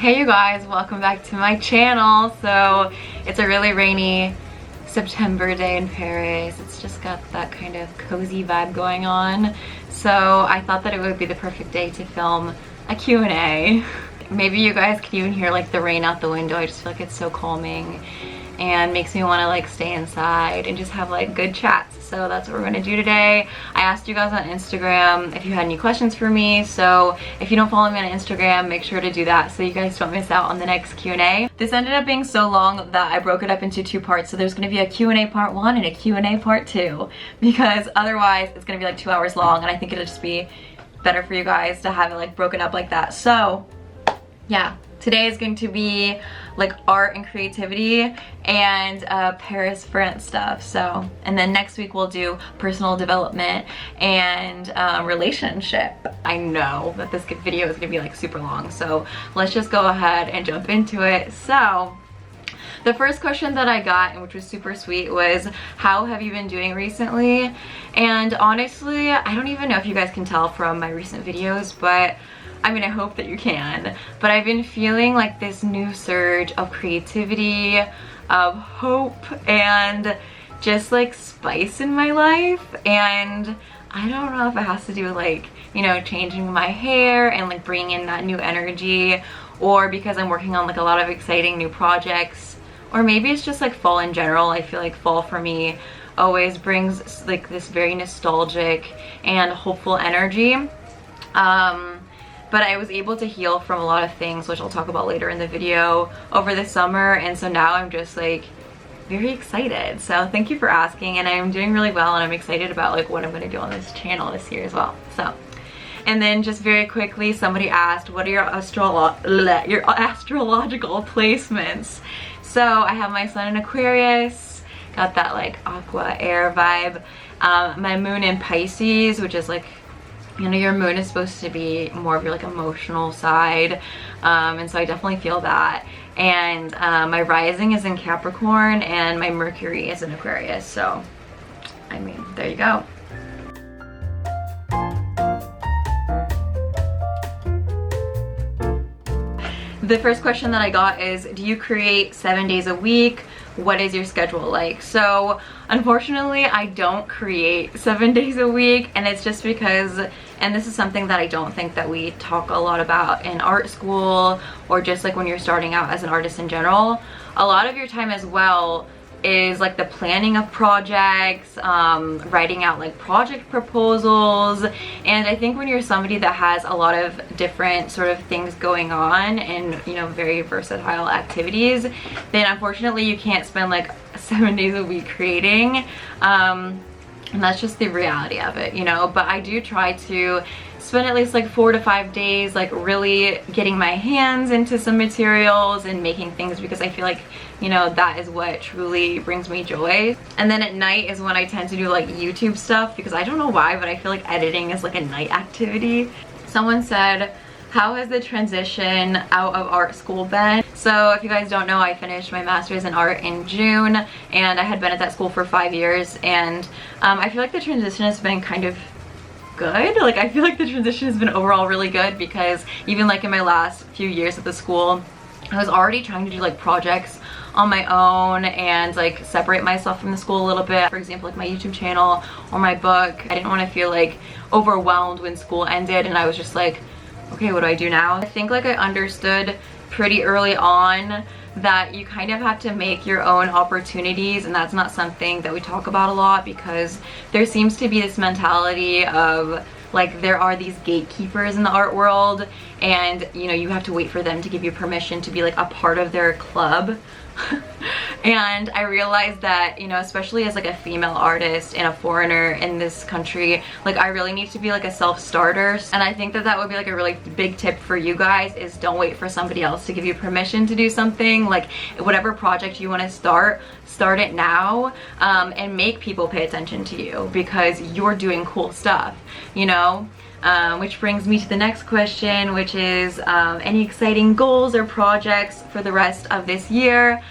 Hey you guys, welcome back to my channel. So it's a really rainy September day in Paris. It's just got that kind of cozy vibe going on. So I thought that it would be the perfect day to film a Q&A. Maybe you guys can even hear like the rain out the window. I just feel like it's so calming and makes me want to like stay inside and just have like good chats. So that's what we're gonna do today. I asked you guys on Instagram if you had any questions for me, so if you don't follow me on Instagram, make sure to do that so you guys don't miss out on the next Q&A. This ended up being so long that I broke it up into two parts, so there's gonna be a Q&A part 1 and a Q&A part 2, because otherwise it's gonna be like 2 hours long, and I think it'll just be better for you guys to have it like broken up like that. So yeah, today is going to be like art and creativity and Paris, France stuff. So, and then next week we'll do personal development and relationship. I know that this video is gonna be like super long, so let's just go ahead and jump into it. So the first question that I got, and which was super sweet, was how have you been doing recently? And honestly, I don't even know if you guys can tell from my recent videos, but I mean, I hope that you can, but I've been feeling like this new surge of creativity, of hope, and just like spice in my life. And I don't know if it has to do with like, you know, changing my hair and like bringing in that new energy, or because I'm working on like a lot of exciting new projects, or maybe it's just like fall in general. I feel like fall for me always brings like this very nostalgic and hopeful energy. But I was able to heal from a lot of things, which I'll talk about later in the video, over the summer, and so now I'm just like very excited. So thank you for asking, and I'm doing really well, and I'm excited about like what I'm going to do on this channel this year as well. So, and then just very quickly, somebody asked, what are your astrological placements? So I have my sun in Aquarius, got that like aqua air vibe, my moon in Pisces, which is like, you know, your moon is supposed to be more of your like emotional side, and so I definitely feel that. And my rising is in Capricorn, and my Mercury is in Aquarius. So I mean, there you go. The first question that I got is, do you create 7 days a week? What is your schedule like? So unfortunately, I don't create 7 days a week, and it's just because, and this is something that I don't think that we talk a lot about in art school, or just like when you're starting out as an artist in general, a lot of your time as well is like the planning of projects, writing out like project proposals. And I think when you're somebody that has a lot of different sort of things going on and, you know, very versatile activities, then unfortunately you can't spend like 7 days a week creating, and that's just the reality of it, you know. But I do try to spend at least like 4 to 5 days like really getting my hands into some materials and making things, because I feel like, you know, that is what truly brings me joy. And then at night is when I tend to do like YouTube stuff, because I don't know why, but I feel like editing is like a night activity. Someone said, how has the transition out of art school been? So if you guys don't know, I finished my master's in art in June, and I had been at that school for 5 years, and I feel like the transition has been kind of good. Like, I feel like the transition has been overall really good, because even like in my last few years at the school, I was already trying to do like projects on my own and like separate myself from the school a little bit. For example, like my YouTube channel or my book. I didn't want to feel like overwhelmed when school ended, and I was just like, okay, what do I do now? I think like I understood pretty early on that you kind of have to make your own opportunities, and that's not something that we talk about a lot, because there seems to be this mentality of like there are these gatekeepers in the art world, and you know, you have to wait for them to give you permission to be like a part of their club. And I realized that, you know, especially as like a female artist and a foreigner in this country, like I really need to be like a self-starter. And I think that that would be like a really big tip for you guys, is don't wait for somebody else to give you permission to do something. Like whatever project you want to start it now, and make people pay attention to you because you're doing cool stuff, you know. Which brings me to the next question, which is any exciting goals or projects for the rest of this year?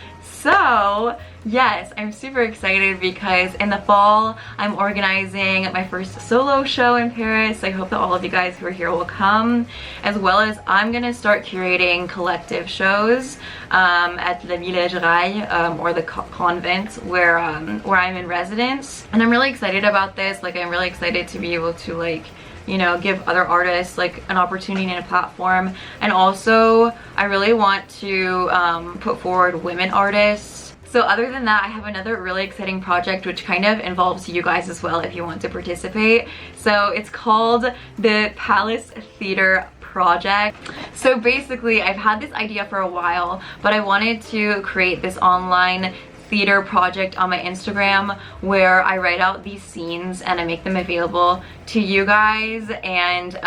So yes, I'm super excited because in the fall I'm organizing my first solo show in Paris. I hope that all of you guys who are here will come, as well as I'm gonna start curating collective shows at the Villagerie or the convent where I'm in residence. And I'm really excited about this. Like, I'm really excited to be able to, like, you know, give other artists like an opportunity and a platform. And also I really want to put forward women artists. So other than that, I have another really exciting project which kind of involves you guys as well if you want to participate. So it's called the Palace Theater Project. So basically I've had this idea for a while, but I wanted to create this online theater project on my Instagram where I write out these scenes and I make them available to you guys, and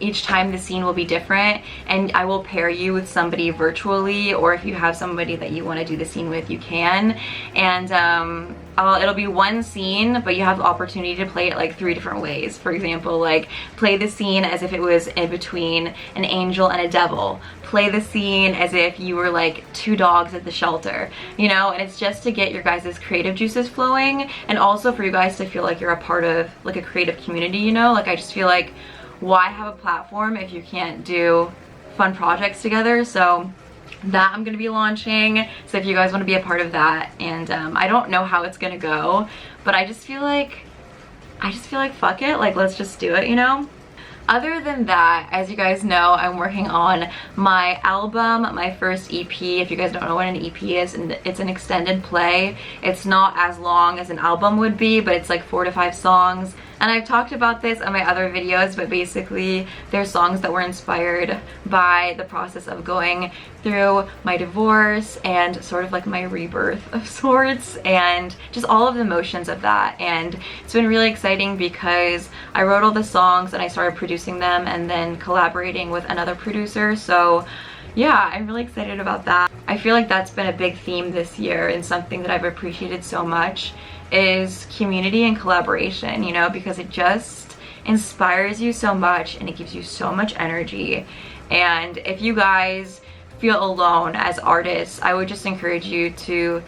each time the scene will be different, and I will pair you with somebody virtually, or if you have somebody that you want to do the scene with, you can. And it'll be one scene, but you have the opportunity to play it like 3 different ways. For example, like, play the scene as if it was in between an angel and a devil. Play the scene as if you were like 2 dogs at the shelter, you know. And it's just to get your guys' creative juices flowing, and also for you guys to feel like you're a part of like a creative community, you know. Like, I just feel like, why have a platform if you can't do fun projects together? So that I'm gonna be launching, so if you guys want to be a part of that. And I don't know how it's gonna go, but I just feel like fuck it, like, let's just do it, you know. Other than that, as you guys know, I'm working on my album, my first EP. If you guys don't know what an EP is, and it's an extended play. It's not as long as an album would be, but it's like 4 to 5 songs. And I've talked about this on my other videos, but basically they're songs that were inspired by the process of going through my divorce and sort of like my rebirth of sorts, and just all of the emotions of that. And it's been really exciting because I wrote all the songs and I started producing them and then collaborating with another producer. So yeah, I'm really excited about that. I feel like that's been a big theme this year, and something that I've appreciated so much is community and collaboration, you know, because it just inspires you so much and it gives you so much energy. And if you guys feel alone as artists, I would just encourage you to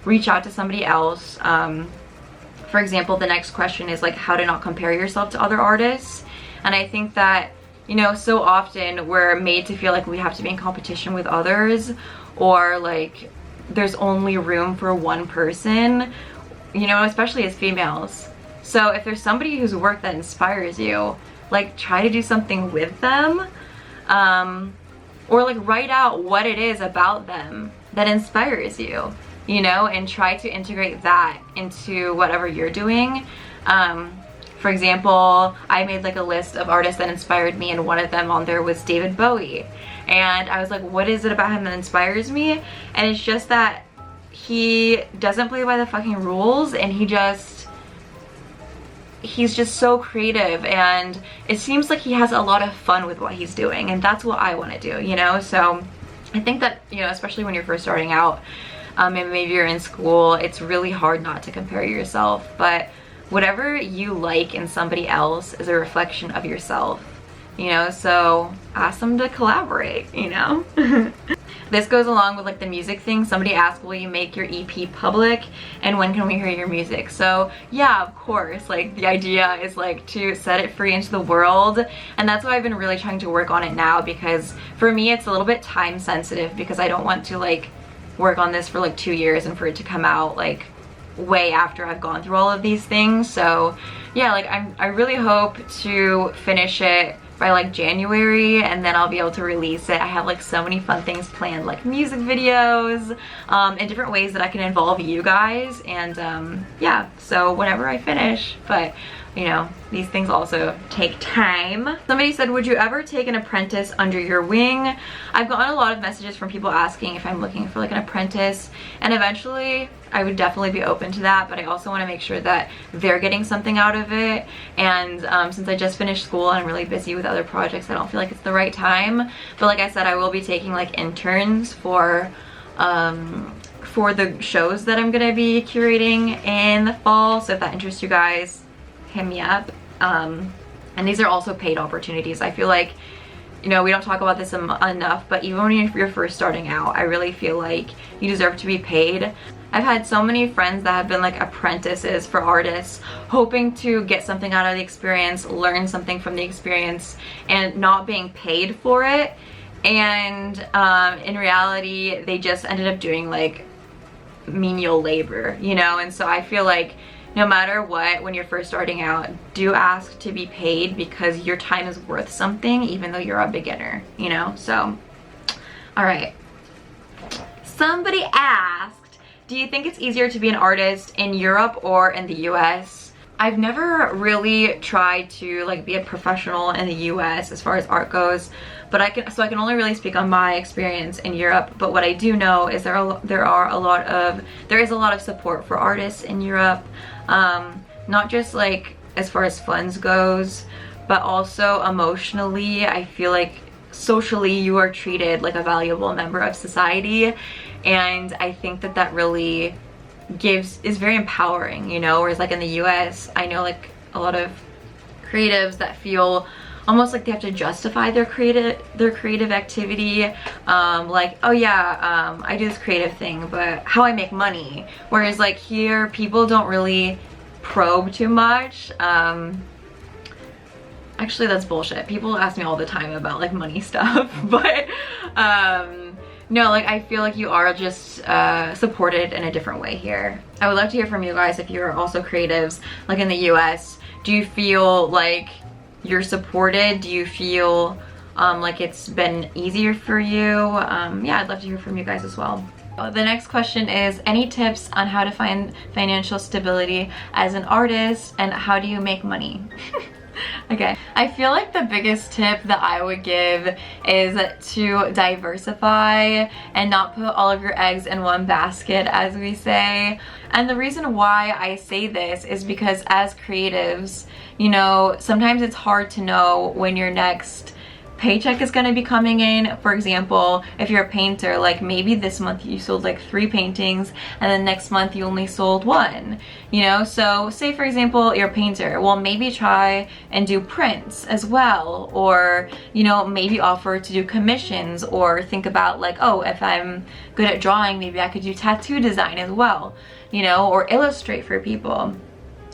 reach out to somebody else. For example, the next question is like how to not compare yourself to other artists. And I think that, you know, so often we're made to feel like we have to be in competition with others, or like there's only room for one person, you know, especially as females. So if there's somebody whose work that inspires you, like, try to do something with them, or like write out what it is about them that inspires you, you know, and try to integrate that into whatever you're doing. For example, I made like a list of artists that inspired me, and one of them on there was David Bowie. And I was like, what is it about him that inspires me? And it's just that he doesn't play by the fucking rules, and he's just so creative, and it seems like he has a lot of fun with what he's doing, and that's what I want to do, you know. So I think that, you know, especially when you're first starting out, and maybe you're in school, it's really hard not to compare yourself. But whatever you like in somebody else is a reflection of yourself, you know. So ask them to collaborate, you know. This goes along with like the music thing. Somebody asked, will you make your EP public, and when can we hear your music? So yeah, of course, like the idea is like to set it free into the world, and that's why I've been really trying to work on it now, because for me it's a little bit time sensitive, because I don't want to like work on this for like 2 years and for it to come out like way after I've gone through all of these things. So yeah, like I really hope to finish it by like January, and then I'll be able to release it. I have like so many fun things planned, like music videos, and different ways that I can involve you guys. And yeah, so whenever I finish, but you know, these things also take time. Somebody said, would you ever take an apprentice under your wing? I've gotten a lot of messages from people asking if I'm looking for like an apprentice, and eventually I would definitely be open to that, but I also want to make sure that they're getting something out of it. And since I just finished school and I'm really busy with other projects, I don't feel like it's the right time. But like I said, I will be taking like interns for the shows that I'm gonna be curating in the fall. So if that interests you guys, hit me up. And these are also paid opportunities. I feel like you know, we don't talk about this enough, but even when you're first starting out, I really feel like you deserve to be paid. I've had so many friends that have been like apprentices for artists, hoping to get something out of the experience, learn something from the experience, and not being paid for it. And in reality, they just ended up doing like menial labor, you know? And so I feel like no matter what, when you're first starting out, do ask to be paid, because your time is worth something, even though you're a beginner, you know? So, all right. Somebody asked, do you think it's easier to be an artist in Europe or in the US? I've never really tried to like be a professional in the US as far as art goes, but I can only really speak on my experience in Europe. But what I do know is there is a lot of support for artists in Europe, not just like as far as funds goes, but also emotionally. I feel like socially you are treated like a valuable member of society, and I think that really is very empowering, you know? Whereas like in the US, I know like a lot of creatives that feel almost like they have to justify their creative activity, like, oh yeah, I do this creative thing, but how I make money. Whereas like here, people don't really probe too much. Actually, that's bullshit. People ask me all the time about like money stuff, but no, like I feel like you are just supported in a different way here. I would love to hear from you guys if you're also creatives like in the US. Do you feel like you're supported? Do you feel like it's been easier for you? Yeah, I'd love to hear from you guys as well. The next question is, any tips on how to find financial stability as an artist, and how do you make money? Okay, I feel like the biggest tip that I would give is to diversify and not put all of your eggs in one basket, as we say. And the reason why I say this is because as creatives, you know, sometimes it's hard to know when your next paycheck is going to be coming in. For example, if you're a painter, like maybe this month you sold like 3 paintings and then next month you only sold 1, you know? So say for example you're a painter, well maybe try and do prints as well, or you know, maybe offer to do commissions, or think about like, oh, if I'm good at drawing, maybe I could do tattoo design as well, you know, or illustrate for people.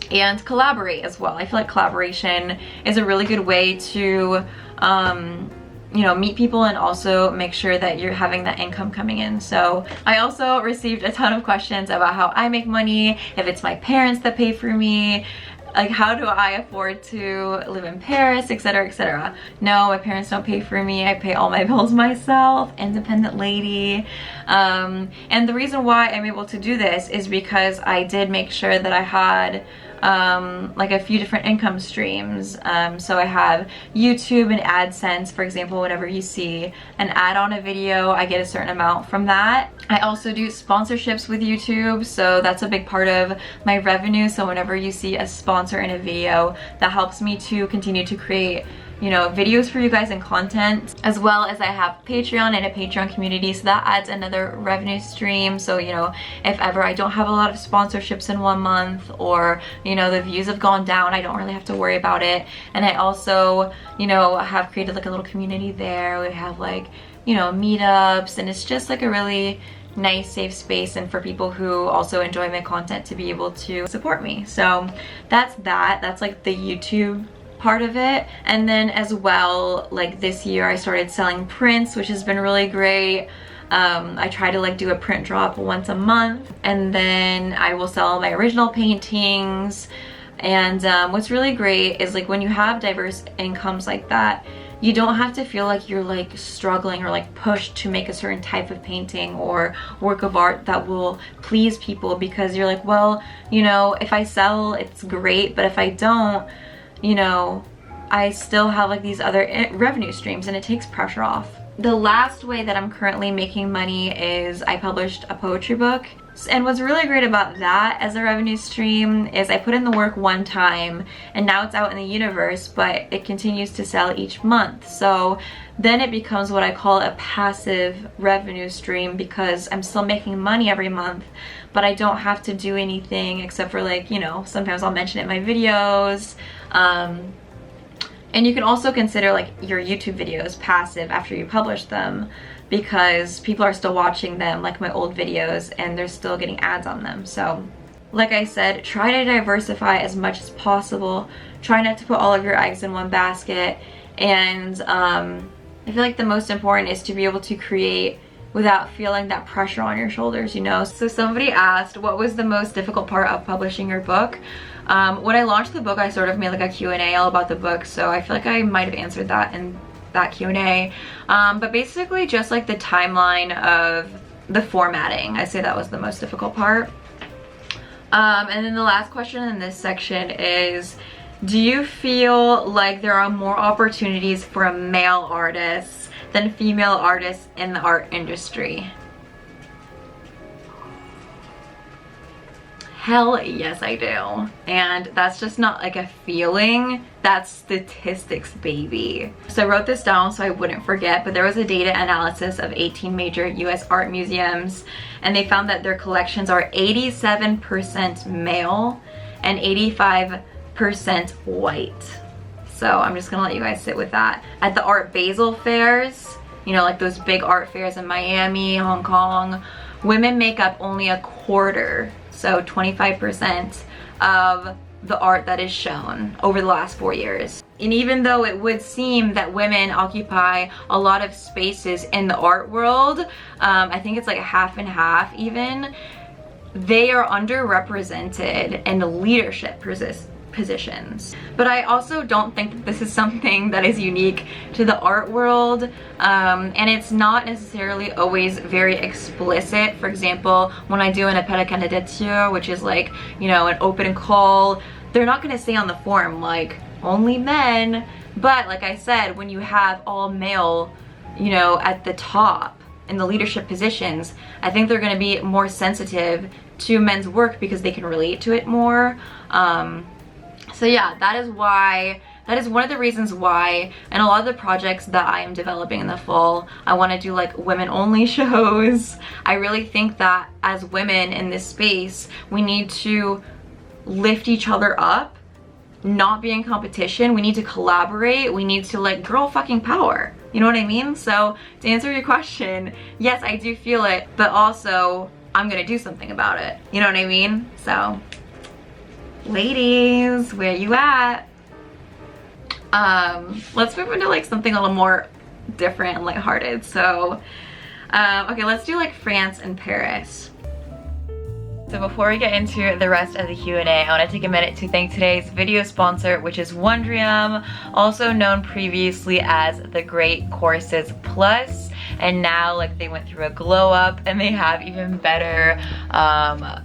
And collaborate as well. I feel like collaboration is a really good way to you know, meet people and also make sure that you're having that income coming in. So I also received a ton of questions about how I make money, if it's my parents that pay for me, like how do I afford to live in Paris, etc, etc. No, my parents don't pay for me. I pay all my bills myself, independent lady. And the reason why I'm able to do this is because I did make sure that I had like a few different income streams. So I have YouTube and AdSense, for example. Whenever you see an ad on a video, I get a certain amount from that. I also do sponsorships with YouTube, so that's a big part of my revenue. So whenever you see a sponsor in a video, that helps me to continue to create, you know, videos for you guys and content, as well as I have Patreon and a Patreon community, so that adds another revenue stream. So, you know, if ever I don't have a lot of sponsorships in 1 month, or, you know, the views have gone down, I don't really have to worry about it. And I also, you know, have created like a little community there. We have like, you know, meetups, and it's just like a really nice safe space, and for people who also enjoy my content to be able to support me. So that's like the YouTube part of it. And then as well, like this year I started selling prints, which has been really great. I try to like do a print drop once a month, and then I will sell my original paintings. And what's really great is like when you have diverse incomes like that, you don't have to feel like you're like struggling or like pushed to make a certain type of painting or work of art that will please people, because you're like, well, you know, if I sell, it's great, but if I don't, you know, I still have like these other revenue streams, and it takes pressure off. The last way that I'm currently making money is I published a poetry book. And what's really great about that as a revenue stream is I put in the work one time, and now it's out in the universe, but it continues to sell each month. So then it becomes what I call a passive revenue stream, because I'm still making money every month, but I don't have to do anything except for like, you know, sometimes I'll mention it in my videos. And you can also consider like your YouTube videos passive after you publish them, because people are still watching them, like my old videos, and they're still getting ads on them. So like I said, try to diversify as much as possible. Try not to put all of your eggs in one basket. And I feel like the most important is to be able to create without feeling that pressure on your shoulders, you know? So somebody asked, what was the most difficult part of publishing your book? When I launched the book, I sort of made like a Q&A all about the book, so I feel like I might have answered that in that Q&A. But basically just like the timeline of the formatting, I'd say that was the most difficult part. And then the last question in this section is, do you feel like there are more opportunities for male artists than female artists in the art industry? Hell yes, I do. And that's just not like a feeling, that's statistics, baby. So I wrote this down so I wouldn't forget, but there was a data analysis of 18 major US art museums, and they found that their collections are 87% male and 85% white. So I'm just gonna let you guys sit with that. At the Art Basel fairs, you know, like those big art fairs in Miami, Hong Kong, women make up only a quarter, so 25% of the art that is shown over the last 4 years. And even though it would seem that women occupy a lot of spaces in the art world, I think it's like half and half even, they are underrepresented in leadership positions. But I also don't think that this is something that is unique to the art world, and it's not necessarily always very explicit. For example, when I do an appel à candidature, which is like, you know, an open call, they're not going to say on the form like only men, but like I said, when you have all male, you know, at the top in the leadership positions, I think they're going to be more sensitive to men's work because they can relate to it more. So yeah, that is one of the reasons why, and a lot of the projects that I am developing in the fall, I want to do like women only shows. I really think that as women in this space, we need to lift each other up, not be in competition. We need to collaborate. We need to like girl fucking power. You know what I mean? So to answer your question, yes, I do feel it, but also I'm gonna do something about it. You know what I mean? So ladies, where you at? Let's move into like something a little more different and lighthearted. So okay, let's do like France and Paris. So before we get into the rest of the Q&A, I want to take a minute to thank today's video sponsor, which is Wondrium, also known previously as the Great Courses Plus. And now like they went through a glow up and they have even better,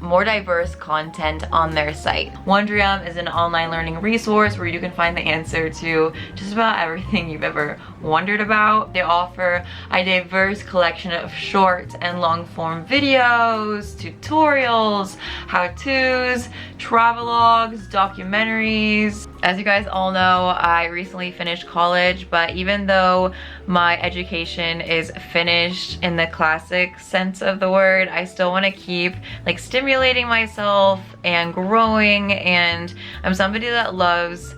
more diverse content on their site. Wondrium is an online learning resource where you can find the answer to just about everything you've ever wondered about. They offer a diverse collection of short and long form videos, tutorials, how-tos, travelogues, documentaries. As you guys all know, I recently finished college, but even though my education is finished in the classic sense of the word, I still want to keep like stimulating myself and growing, and I'm somebody that loves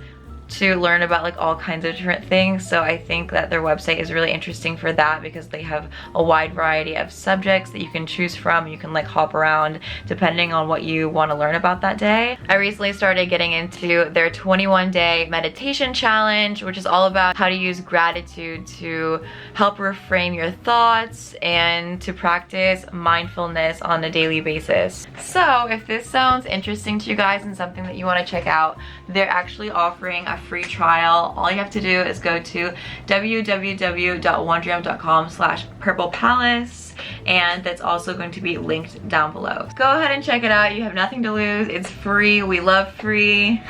to learn about like all kinds of different things. So I think that their website is really interesting for that because they have a wide variety of subjects that you can choose from. You can like hop around depending on what you want to learn about that day. I recently started getting into their 21-day meditation challenge, which is all about how to use gratitude to help reframe your thoughts and to practice mindfulness on a daily basis. So if this sounds interesting to you guys and something that you want to check out, they're actually offering a free trial. All you have to do is go to www.wondrium.com/purplepalace, and that's also going to be linked down below. Go ahead and check it out. You have nothing to lose. It's free. We love free.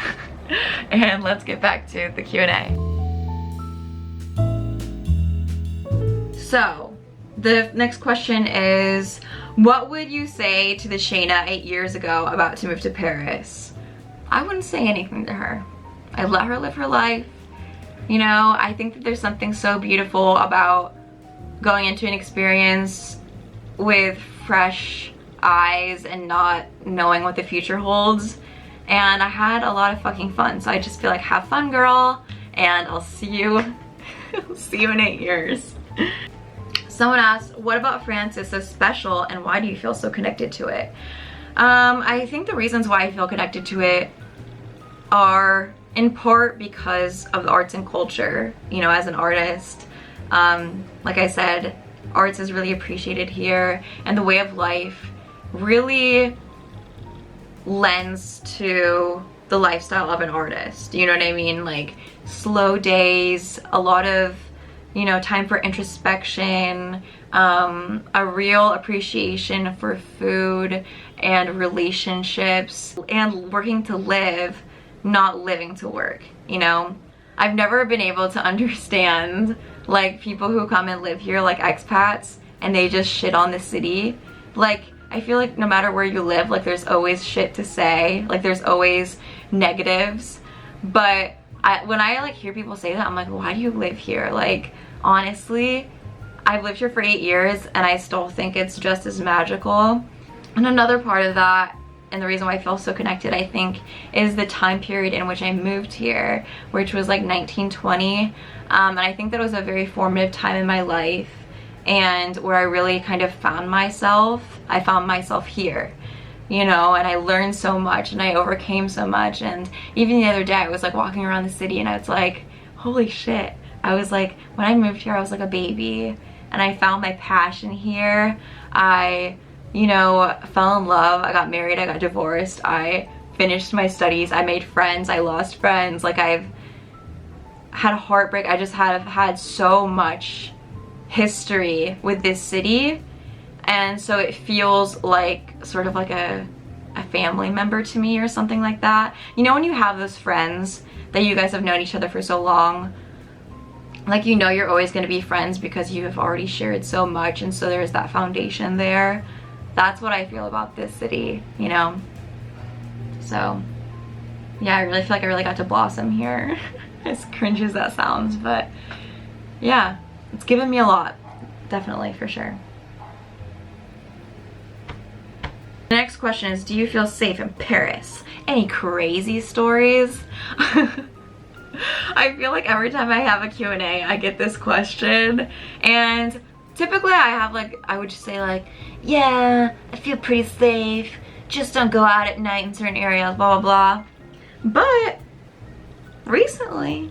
And let's get back to the Q&A. So the next question is, what would you say to the Shayna 8 years ago about to move to Paris? I wouldn't say anything to her. I'd let her live her life. You know, I think that there's something so beautiful about going into an experience with fresh eyes and not knowing what the future holds. And I had a lot of fucking fun. So I just feel like, have fun, girl. and I'll see you see you in 8 years. Someone asked, what about France is so special and why do you feel so connected to it? I think the reasons why I feel connected to it are in part because of the arts and culture. You know, as an artist, like I said, arts is really appreciated here, and the way of life really lends to the lifestyle of an artist. You know what I mean? Like slow days, a lot of, you know, time for introspection, a real appreciation for food and relationships, and working to live, not living to work, you know? I've never been able to understand like people who come and live here like expats and they just shit on the city. Like, I feel like no matter where you live, like there's always shit to say, like there's always negatives. But when I like hear people say that, I'm like, why do you live here? Like, honestly, I've lived here for 8 years and I still think it's just as magical. And another part of that, and the reason why I feel so connected, I think, is the time period in which I moved here, which was like 1920. And I think that was a very formative time in my life, and where I really kind of found myself. I found myself here, you know, and I learned so much and I overcame so much. And even the other day I was like walking around the city and I was like, holy shit. I was like, when I moved here I was like a baby, and I found my passion here. I, you know, fell in love, I got married, I got divorced, I finished my studies, I made friends, I lost friends, like I've had a heartbreak. I just have had so much history with this city, and so it feels like sort of like a family member to me or something like that. You know, when you have those friends that you guys have known each other for so long, like, you know, you're always going to be friends because you have already shared so much, and so there's that foundation there. That's what I feel about this city, you know? So yeah, I really feel like I really got to blossom here. As cringe as that sounds, but yeah, it's given me a lot, definitely, for sure. The next question is, do you feel safe in Paris? Any crazy stories? I feel like every time I have a Q&A, I get this question, and typically I have like, I would just say like, yeah, I feel pretty safe, just don't go out at night in certain areas, blah blah blah. But recently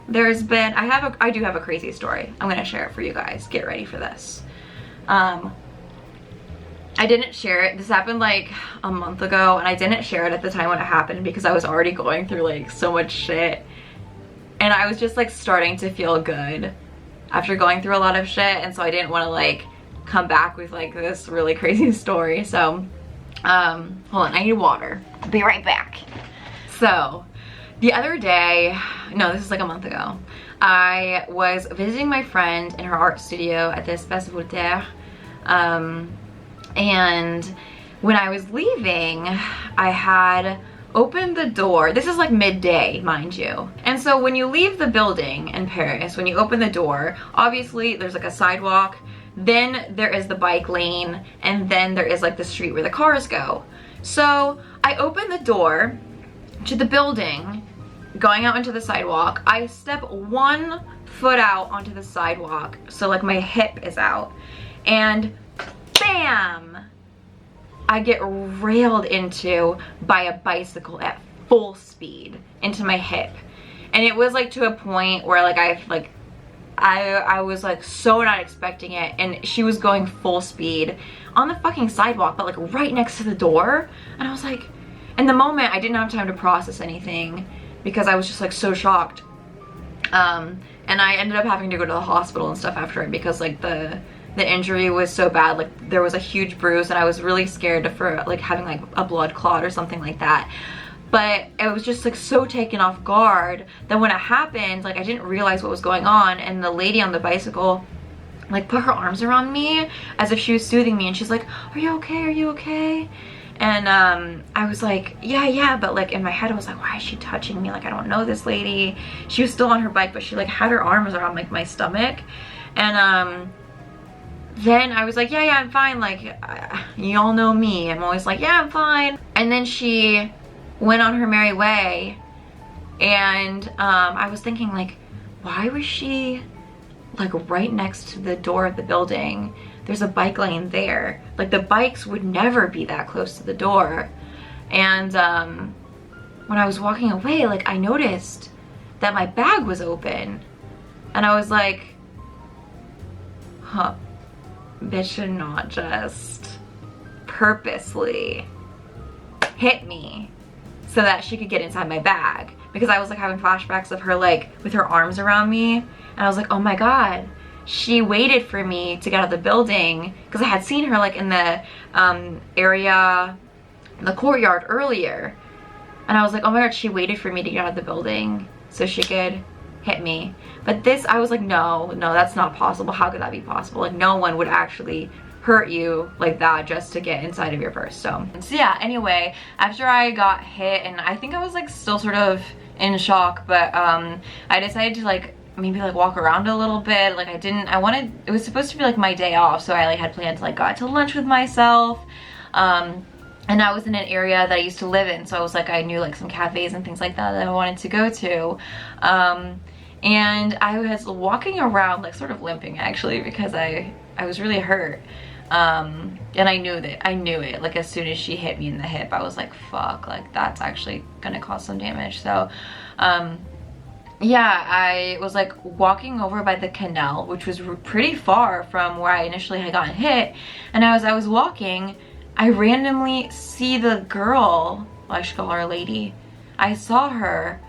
there's been, I do have a crazy story. I'm gonna share it for you guys. Get ready for this. I didn't share it. This happened like a month ago, and I didn't share it at the time when it happened because I was already going through like so much shit, and I was just like starting to feel good after going through a lot of shit, and so I didn't want to like come back with like this really crazy story. So hold on, I need water. I'll be right back. So the other day, no, this is like a month ago, I was visiting my friend in her art studio at this Festival d'Art, and when I was leaving, I had opened the door. This is like midday, mind you. And so when you leave the building in Paris, when you open the door, obviously there's like a sidewalk, then there is the bike lane, and then there is like the street where the cars go. So I opened the door to the building, going out into the sidewalk. I step 1 foot out onto the sidewalk, so like my hip is out, and bam! I get railed into by a bicycle at full speed into my hip. And it was like to a point where like I was like so not expecting it, and she was going full speed on the fucking sidewalk, but like right next to the door. And I was like, in the moment I didn't have time to process anything because I was just like so shocked. And I ended up having to go to the hospital and stuff after it because like the injury was so bad. Like there was a huge bruise, and I was really scared for like having like a blood clot or something like that. But it was just like so taken off guard that when it happened, like I didn't realize what was going on, and the lady on the bicycle like put her arms around me as if she was soothing me, and she's like, are you okay, are you okay? And I was like, yeah, but like in my head I was like, why is she touching me? Like, I don't know this lady. She was still on her bike, but she like had her arms around like my stomach. And then I was like, yeah, I'm fine. Like, you all know me. I'm always like, yeah, I'm fine. And then she went on her merry way, And I was thinking like, why was she like right next to the door of the building? There's a bike lane there. Like the bikes would never be that close to the door. And when I was walking away, like I noticed that my bag was open. And I was like, huh, bitch should not just purposely hit me so that she could get inside my bag. Because I was like having flashbacks of her like with her arms around me. And I was like, oh my God, she waited for me to get out of the building, because I had seen her like in the area, the courtyard earlier. And I was like, oh my God, she waited for me to get out of the building so she could hit me. But this, I was like, no, that's not possible. How could that be possible? Like no one would actually hurt you like that just to get inside of your purse. So yeah, anyway, after I got hit, and I think I was like still sort of in shock, but I decided to like maybe like walk around a little bit. Like it was supposed to be like my day off, so I like had planned to like go out to lunch with myself. And I was in an area that I used to live in, so I was like, I knew like some cafes and things like that that I wanted to go to. And I was walking around like sort of limping actually, because I was really hurt. And I knew it like as soon as she hit me in the hip. I was like, fuck, like that's actually gonna cause some damage. So yeah, I was like walking over by the canal, which was pretty far from where I initially had gotten hit. And as I was walking, I randomly see the girl, well, I should call her a lady. I saw her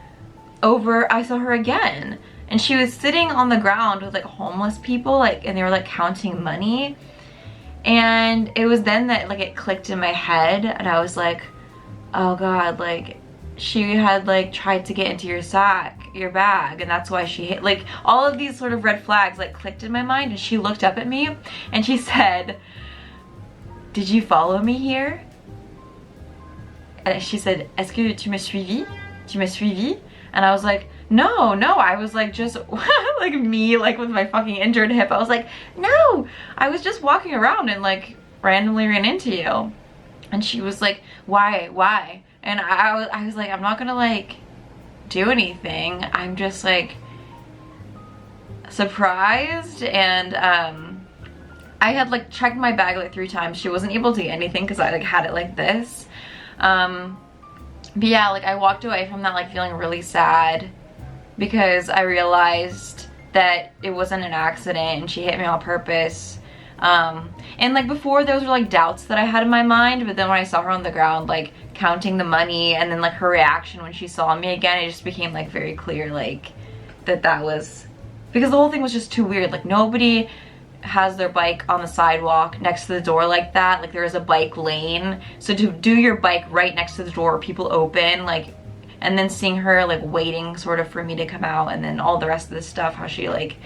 again, and she was sitting on the ground with like homeless people, like, and they were like counting money. And it was then that like it clicked in my head, and I was like, oh God, like she had like tried to get into your bag, and that's why she hit. Like all of these sort of red flags like clicked in my mind. And she looked up at me and she said, did you follow me here? And she said, est-ce que tu m'as suivi? Tu m'as suivi? And I was like, no, I was like just like me, like with my fucking injured hip. I was like, no, I was just walking around and like randomly ran into you. And she was like, why? And I was like, I'm not gonna like do anything. I'm just like surprised. And I had like checked my bag like 3 times. She wasn't able to get anything because I like had it like this. But yeah, like I walked away from that like feeling really sad, because I realized that it wasn't an accident and she hit me on purpose. And like before, those were like doubts that I had in my mind, but then when I saw her on the ground like counting the money, and then like her reaction when she saw me again, it just became like very clear like that was, because the whole thing was just too weird. Like nobody has their bike on the sidewalk next to the door like that. Like there is a bike lane, so to do your bike right next to the door people open, like, and then seeing her like waiting sort of for me to come out, and then all the rest of this stuff, how she like,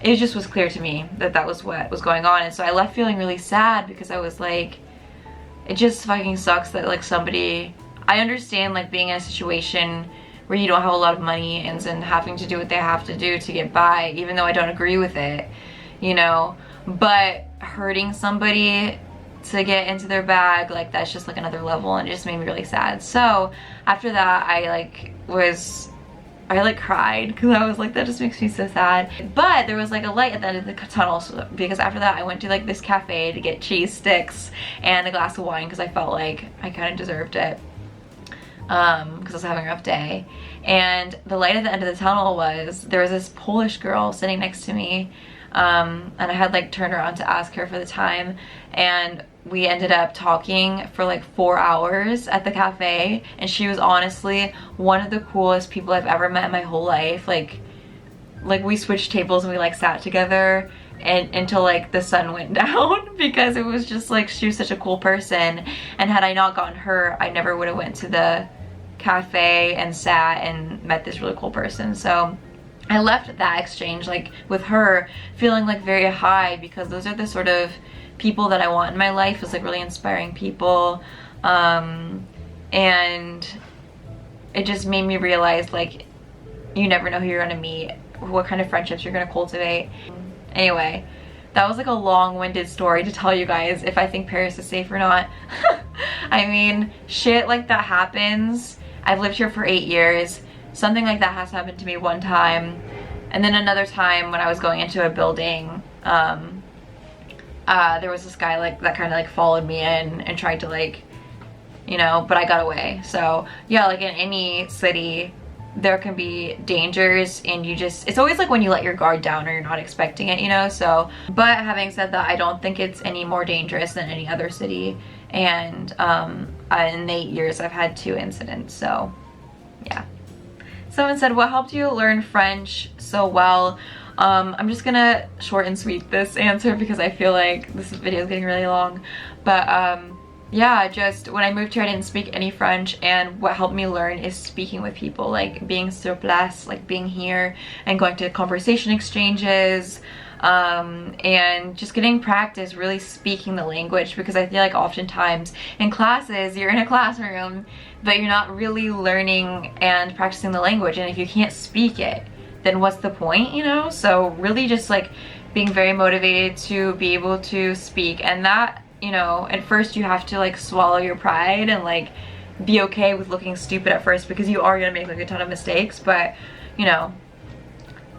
it just was clear to me that that was what was going on. And so I left feeling really sad, because I was like, it just fucking sucks that like somebody, I understand like being in a situation where you don't have a lot of money and then having to do what they have to do to get by, even though I don't agree with it, you know, but hurting somebody to get into their bag, like that's just like another level, and it just made me really sad. So after that I cried, because I was like, that just makes me so sad. But there was like a light at the end of the tunnel, so, because after that I went to like this cafe to get cheese sticks and a glass of wine, because I felt like I kind of deserved it, because I was having a rough day. And the light at the end of the tunnel was, there was this Polish girl sitting next to me, and I had like turned around to ask her for the time, and we ended up talking for like 4 hours at the cafe. And she was honestly one of the coolest people I've ever met in my whole life. Like we switched tables and we like sat together and until like the sun went down, because it was just like, she was such a cool person. And had I not gotten her, I never would have went to the cafe and sat and met this really cool person. So I left that exchange like with her feeling like very high, because those are the sort of people that I want in my life, is like really inspiring people. And it just made me realize like, you never know who you're gonna meet, what kind of friendships you're gonna cultivate. Anyway, that was like a long-winded story to tell you guys if I think Paris is safe or not. I mean, shit like that happens. I've lived here for 8 years. something like that has happened to me one time. And then another time when I was going into a building, there was this guy like that kind of like followed me in and tried to like, you know, but I got away. So yeah, like in any city there can be dangers, and you just, it's always like when you let your guard down or you're not expecting it, you know. So but having said that, I don't think it's any more dangerous than any other city. And in 8 years I've had 2 incidents, so yeah. Someone said, what helped you learn French so well? I'm just gonna short and sweet this answer because I feel like this video is getting really long. But yeah, just when I moved here I didn't speak any French, and what helped me learn is speaking with people, like being sur place, like being here and going to conversation exchanges, and just getting practice really speaking the language, because I feel like oftentimes in classes you're in a classroom but you're not really learning and practicing the language, and if you can't speak it, then what's the point, you know? So really just like being very motivated to be able to speak, and that, you know, at first you have to like swallow your pride and like be okay with looking stupid at first, because you are gonna make like a ton of mistakes, but you know.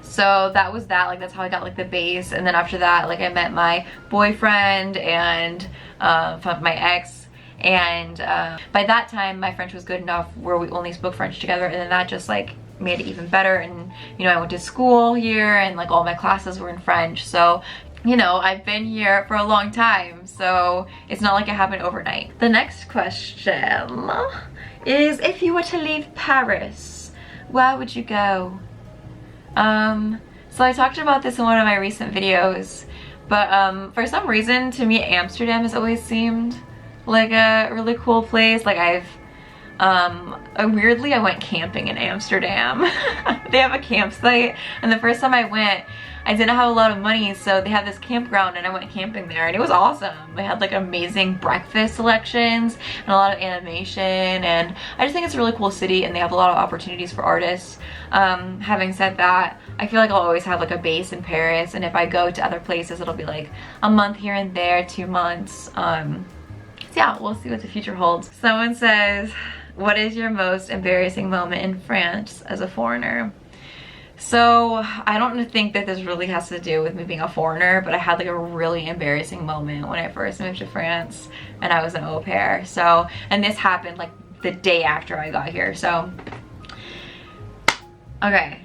So that was that, like that's how I got like the base. And then after that, like I met my boyfriend and my ex, and by that time my French was good enough where we only spoke French together, and then that just like made it even better. And you know, I went to school here and like all my classes were in French, so you know, I've been here for a long time, so it's not like it happened overnight. The next question is, if you were to leave Paris, where would you go? So I talked about this in one of my recent videos, but for some reason to me Amsterdam has always seemed like a really cool place. Like weirdly I went camping in Amsterdam. They have a campsite, and the first time I went I didn't have a lot of money, so they had this campground and I went camping there, and it was awesome. They had like amazing breakfast selections and a lot of animation, and I just think it's a really cool city, and they have a lot of opportunities for artists. Having said that, I feel like I'll always have like a base in Paris, and if I go to other places it'll be like a month here and there, 2 months. So yeah, we'll see what the future holds. Someone says, what is your most embarrassing moment in France as a foreigner? So I don't think that this really has to do with me being a foreigner, but I had like a really embarrassing moment when I first moved to France and I was an au pair. So, and this happened like the day after I got here. So, okay,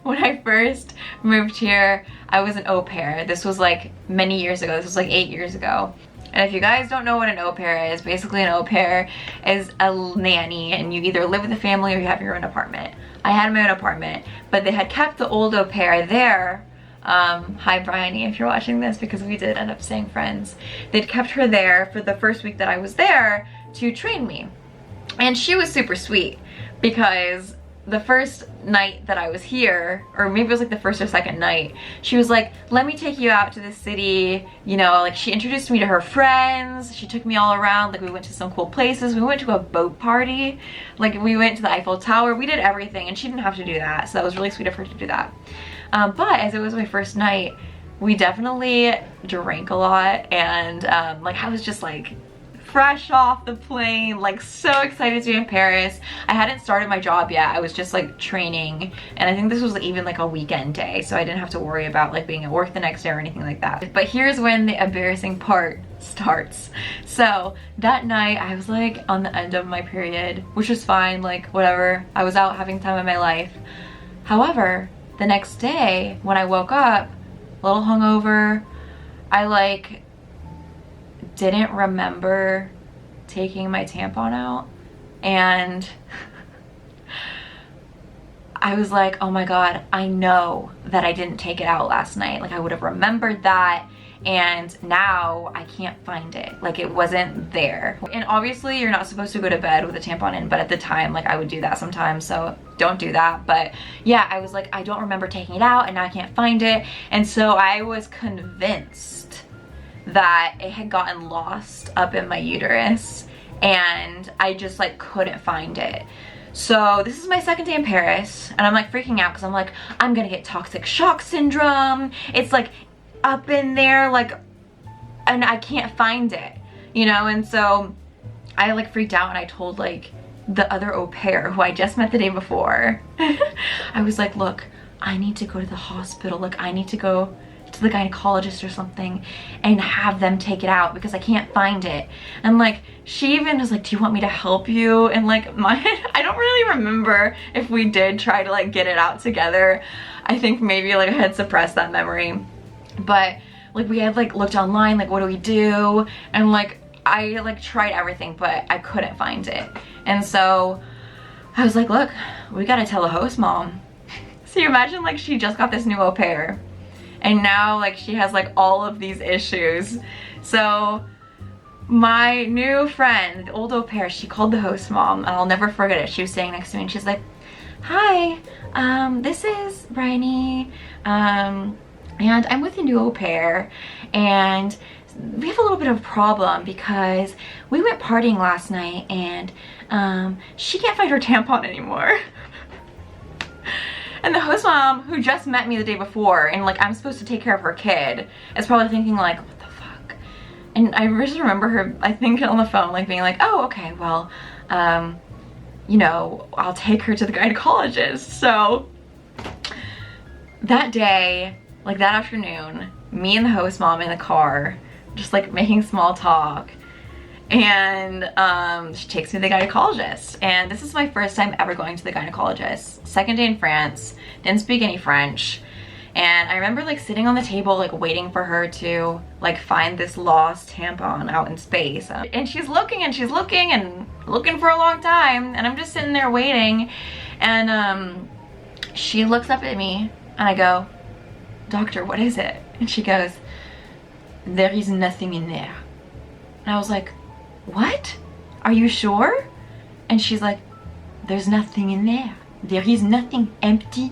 when I first moved here, I was an au pair. This was like many years ago. This was like 8 years ago. And if you guys don't know what an au pair is, basically an au pair is a nanny, and you either live with a family or you have your own apartment. I had my own apartment, but they had kept the old au pair there. Hi Bryony, if you're watching this, because we did end up staying friends. They'd kept her there for the first week that I was there to train me. And she was super sweet, because the first night that I was here, or maybe it was like the first or second night, she was like, let me take you out to the city, you know, like she introduced me to her friends, she took me all around, like we went to some cool places, we went to a boat party, like we went to the Eiffel Tower, we did everything, and she didn't have to do that, so that was really sweet of her to do that. But as it was my first night, we definitely drank a lot, and like I was just like fresh off the plane, like so excited to be in Paris. I hadn't started my job yet, I was just like training, and I think this was even like a weekend day, so I didn't have to worry about like being at work the next day or anything like that. But here's when the embarrassing part starts. So that night I was like on the end of my period, which was fine, like whatever, I was out having time of my life. However, the next day when I woke up a little hungover, I like didn't remember taking my tampon out, and I was like, oh my god, I know that I didn't take it out last night, like I would have remembered that, and now I can't find it, like it wasn't there. And obviously you're not supposed to go to bed with a tampon in, but at the time like I would do that sometimes, so don't do that. But yeah, I was like, I don't remember taking it out and now I can't find it, and so I was convinced that it had gotten lost up in my uterus, and I just like couldn't find it. So this is my second day in Paris, and I'm like freaking out because I'm like, I'm gonna get toxic shock syndrome. It's like up in there, like, and I can't find it, you know? And so I like freaked out, and I told like the other au pair who I just met the day before. I was like, look, I need to go to the hospital. Like, I need to go to the gynecologist or something and have them take it out because I can't find it. And like, she even was like, do you want me to help you? And like, I don't really remember if we did try to like get it out together. I think maybe like I had suppressed that memory. But like, we had like looked online, like, what do we do? And like, I like tried everything, but I couldn't find it. And so I was like, look, we gotta tell the host mom. So you imagine like she just got this new au pair and now like she has like all of these issues. So my new friend, the old au pair, she called the host mom, and I'll never forget it. She was sitting next to me and she's like, hi, this is Bryony, and I'm with a new au pair, and we have a little bit of a problem because we went partying last night and she can't find her tampon anymore. And the host mom, who just met me the day before, and like I'm supposed to take care of her kid, is probably thinking like, what the fuck? And I just remember her, I think on the phone, like being like, oh, okay, well, you know, I'll take her to the gynecologist. So that day, like that afternoon, me and the host mom in the car, just like making small talk, and she takes me to the gynecologist. And this is my first time ever going to the gynecologist. Second day in France, didn't speak any French. And I remember like sitting on the table like waiting for her to like find this lost tampon out in space. And she's looking and she's looking and looking for a long time, and I'm just sitting there waiting. And she looks up at me and I go, doctor, what is it? And she goes, there is nothing in there. And I was like, what? Are you sure? And she's like, there's nothing in there. There is nothing, empty.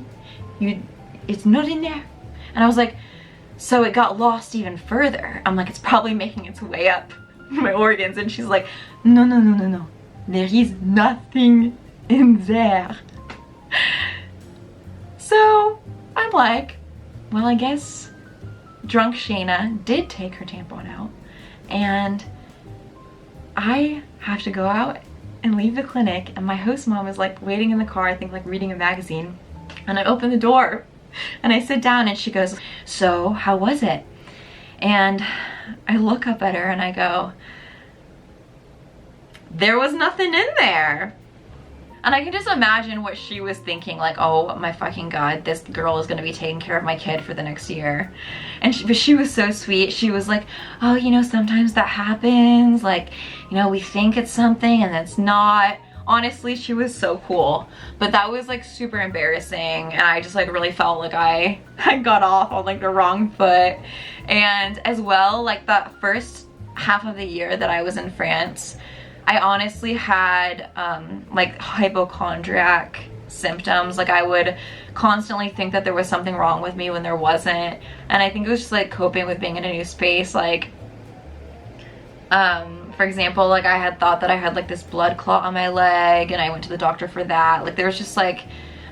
It's not in there. And I was like, so it got lost even further. I'm like, it's probably making its way up my organs. And she's like, no, no, no, no, no. There is nothing in there. So I'm like, well, I guess drunk Shayna did take her tampon out, and I have to go out and leave the clinic, and my host mom is like waiting in the car, I think like reading a magazine, and I open the door and I sit down and she goes, so how was it? And I look up at her and I go, there was nothing in there. And I can just imagine what she was thinking, like, oh my fucking god, this girl is gonna be taking care of my kid for the next year. And but she was so sweet. She was like, oh, you know, sometimes that happens. Like, you know, we think it's something and it's not. Honestly, she was so cool. But that was like super embarrassing, and I just like really felt like I got off on like the wrong foot. And as well, like that first half of the year that I was in France, I honestly had like hypochondriac symptoms. Like I would constantly think that there was something wrong with me when there wasn't. And I think it was just like coping with being in a new space. Like, for example, like I had thought that I had like this blood clot on my leg, and I went to the doctor for that. Like there was just like,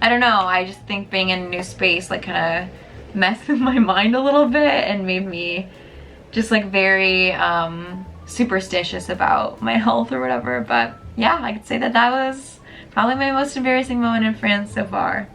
I don't know, I just think being in a new space like kind of messed with my mind a little bit and made me just like very superstitious about my health or whatever. But yeah, I could say that that was probably my most embarrassing moment in France so far.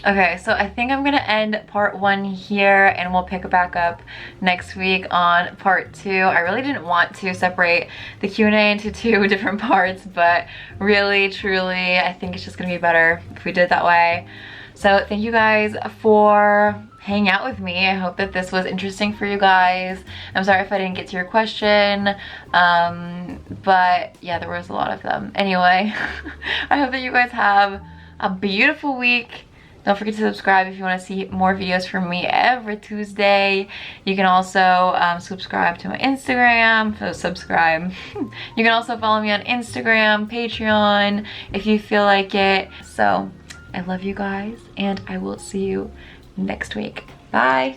Okay, so I think I'm gonna end part 1 here, and we'll pick back up next week on part 2. I really didn't want to separate the Q&A into 2 different parts, but really, truly, I think it's just gonna be better if we did it that way. So thank you guys for hanging out with me. I hope that this was interesting for you guys. I'm sorry if I didn't get to your question, but yeah, there was a lot of them. Anyway, I hope that you guys have a beautiful week. Don't forget to subscribe if you want to see more videos from me every Tuesday. You can also subscribe to my Instagram. So subscribe. You can also follow me on Instagram, Patreon, if you feel like it. So I love you guys, and I will see you next week. Bye.